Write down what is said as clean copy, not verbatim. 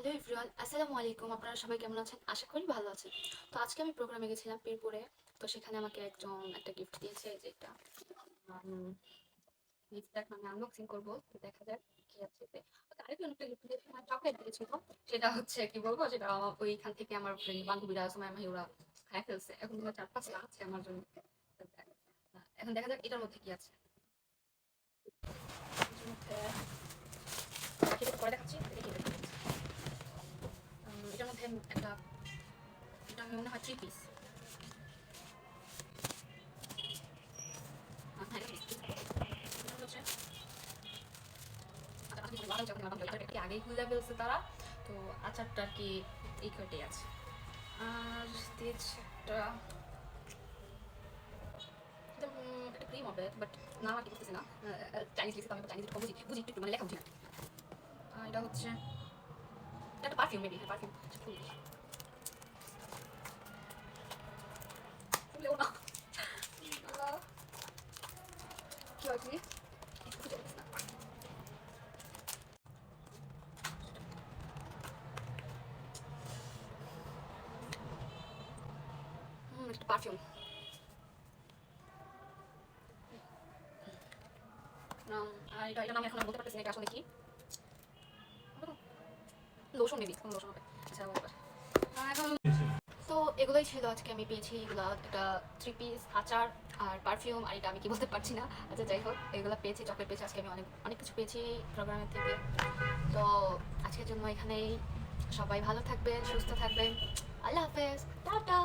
Hello everyone, আসসালামু আলাইকুম। আপনারা সবাই কেমন আছেন? আশা করি ভালো আছেন। তো আজকে আমি প্রোগ্রামে গেছিলাম পীরপুরে। তো সেখানে আমাকে একজন একটা গিফট দিয়েছে, এই যে এটা গিফটটা এখন আমি আনবক্সিং করবো। তো দেখা যাক কি আছে এতে। ওকে আরেকজন একটা গিফট দিয়েছে, মানে চকলেট দিয়েছিল। সেটা হচ্ছে কি বলবো, সেটা ওইখান থেকে আমার ফ্রেন্ড বান্ধবীরা সময় আমি ওরা খাই ফেলছে। এখন তোমার 4-5টা আছে আমার জন্য। এখন দেখা যাক এটার মধ্যে কি আছে। এটার মধ্যে বাকি পরে দেখাচ্ছি, দেখি এটার মধ্যে একটা, এটা আমি মনে হয় 3 পিস। আগেই খুলে ফেলছে তারা, তো আচারটা আর কি এই কয়টাই আছে। আর দিয়েছে একটা, একটা ক্রিম হবে, বাট নাম আর কি বুঝতেছি না। চাইনিজ লিখছে, আমি চাইনিজ বুঝি বুঝি একটু মানে লেখা বুঝি না। এটা হচ্ছে একটা পারফিউম, মেবি হ্যাঁ পারফিউম। ফুলেও না, কি হয় কি খুঁজে পাচ্ছি না। একটা পারফিউম, আর এটা নাম এখন আমি বলতে পারতেছি না এটা আসলে কি। লোশন, মেবি কোন লোশন হবে। আচ্ছা এখন তো এগুলোই ছিল আজকে আমি পেয়েছি। এগুলা একটা 3 পিস আচার আর পারফিউম, আর এটা আমি কি বলতে পারছি না। আচ্ছা যাই হোক, এগুলো পেয়েছি, চকলেট পেয়েছি। আজকে আমি অনেক অনেক কিছু পেয়েছি প্রোগ্রামের থেকে। তো আজকের জন্য এখানেই। সবাই ভালো থাকবেন, সুস্থ থাকবেন। আল্লাহ হাফেজ, টাটা।